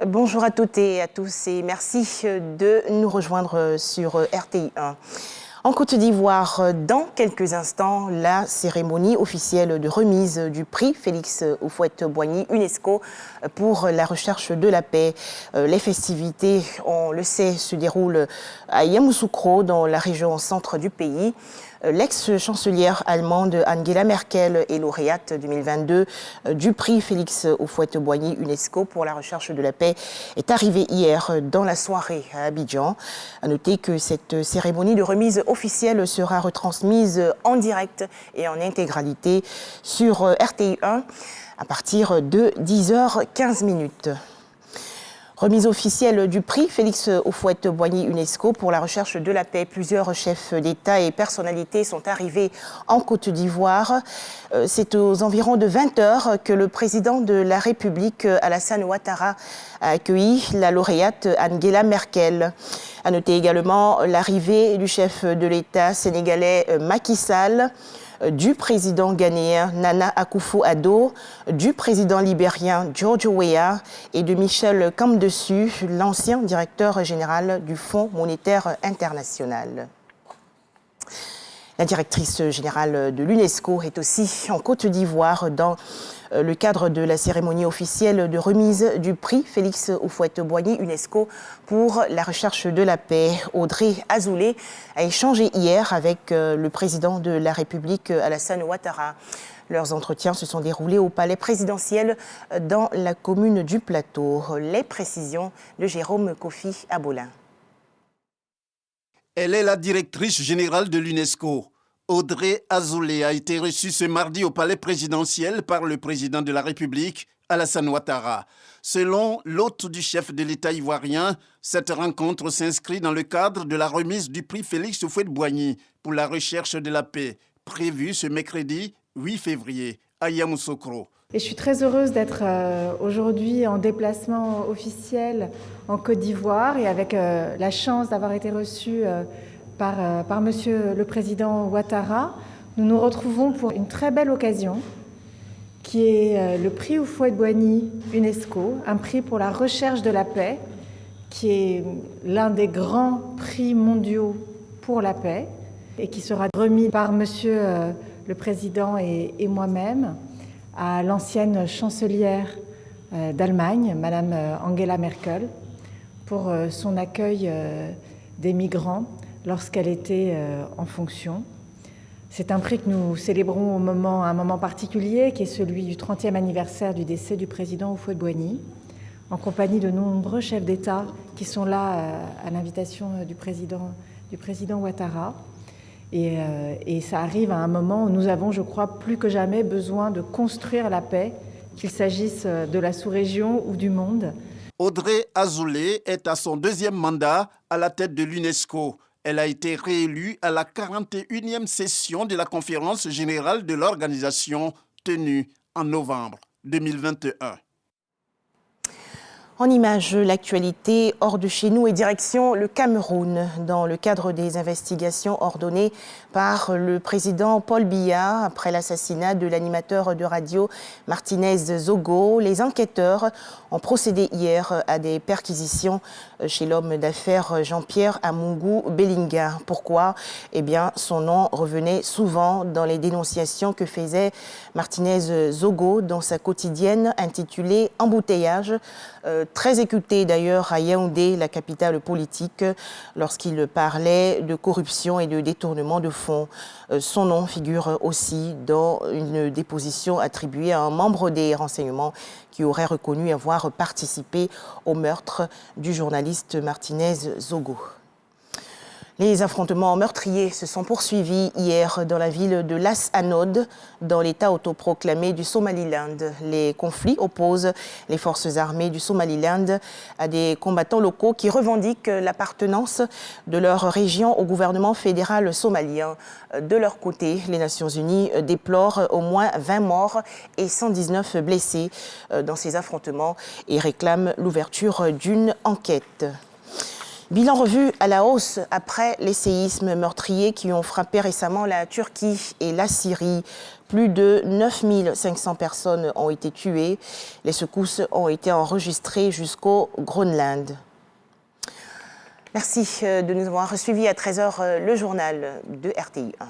Bonjour à toutes et à tous et merci de nous rejoindre sur RTI 1. En Côte d'Ivoire, dans quelques instants, la cérémonie officielle de remise du prix Félix Houphouët-Boigny UNESCO pour la recherche de la paix. Les festivités, on le sait, se déroulent à Yamoussoukro, dans la région centre du pays. L'ex-chancelière allemande Angela Merkel est lauréate 2022 du prix Félix Houphouët-Boigny UNESCO pour la recherche de la paix est arrivée hier dans la soirée à Abidjan. À noter que cette cérémonie de remise officielle sera retransmise en direct et en intégralité sur RTI 1 à partir de 10h15. Remise officielle du prix Félix Houphouët-Boigny UNESCO pour la recherche de la paix. Plusieurs chefs d'État et personnalités sont arrivés en Côte d'Ivoire. C'est aux environs de 20 h que le président de la République, Alassane Ouattara, a accueilli la lauréate Angela Merkel. À noter également l'arrivée du chef de l'État sénégalais Macky Sall, du président ghanéen Nana Akufo-Addo, du président libérien George Weah et de Michel Camdessus, l'ancien directeur général du Fonds monétaire international. La directrice générale de l'UNESCO est aussi en Côte d'Ivoire dans le cadre de la cérémonie officielle de remise du prix Félix Houphouët-Boigny UNESCO pour la recherche de la paix. Audrey Azoulay a échangé hier avec le président de la République, Alassane Ouattara. Leurs entretiens se sont déroulés au palais présidentiel dans la commune du Plateau. Les précisions de Jérôme Kofi Abolin. Elle est la directrice générale de l'UNESCO. Audrey Azoulay a été reçue ce mardi au palais présidentiel par le président de la République, Alassane Ouattara. Selon l'hôte du chef de l'État ivoirien, cette rencontre s'inscrit dans le cadre de la remise du prix Félix Houphouët-Boigny pour la recherche de la paix, prévue ce mercredi 8 février à Yamoussoukro. Et je suis très heureuse d'être aujourd'hui en déplacement officiel en Côte d'Ivoire et avec la chance d'avoir été reçue par Monsieur le Président Ouattara. Nous nous retrouvons pour une très belle occasion qui est le prix Houphouët-Boigny UNESCO, un prix pour la recherche de la paix, qui est l'un des grands prix mondiaux pour la paix et qui sera remis par Monsieur le Président et moi-même à l'ancienne chancelière d'Allemagne, Madame Angela Merkel, pour son accueil des migrants lorsqu'elle était en fonction. C'est un prix que nous célébrons à un moment particulier, qui est celui du 30e anniversaire du décès du président Houphouët-Boigny, en compagnie de nombreux chefs d'État qui sont là à l'invitation du président Ouattara. Et ça arrive à un moment où nous avons, je crois, plus que jamais besoin de construire la paix, qu'il s'agisse de la sous-région ou du monde. Audrey Azoulay est à son deuxième mandat à la tête de l'UNESCO. Elle a été réélue à la 41e session de la conférence générale de l'organisation tenue en novembre 2021. En image, l'actualité hors de chez nous et direction le Cameroun, dans le cadre des investigations ordonnées par le président Paul Biya après l'assassinat de l'animateur de radio Martinez Zogo. Les enquêteurs ont procédé hier à des perquisitions chez l'homme d'affaires Jean-Pierre Amungu Belinga. Pourquoi ? Eh bien, son nom revenait souvent dans les dénonciations que faisait Martinez Zogo dans sa quotidienne intitulée « Embouteillage ». Très écouté d'ailleurs à Yaoundé, la capitale politique, lorsqu'il parlait de corruption et de détournement de fonds. Son nom figure aussi dans une déposition attribuée à un membre des renseignements qui aurait reconnu avoir participé au meurtre du journaliste Martinez Zogo. Les affrontements meurtriers se sont poursuivis hier dans la ville de Las Anod, dans l'État autoproclamé du Somaliland. Les conflits opposent les forces armées du Somaliland à des combattants locaux qui revendiquent l'appartenance de leur région au gouvernement fédéral somalien. De leur côté, les Nations Unies déplorent au moins 20 morts et 119 blessés dans ces affrontements et réclament l'ouverture d'une enquête. Bilan revu à la hausse après les séismes meurtriers qui ont frappé récemment la Turquie et la Syrie. Plus de 9500 personnes ont été tuées. Les secousses ont été enregistrées jusqu'au Groenland. Merci de nous avoir suivis à 13h le journal de RTI 1.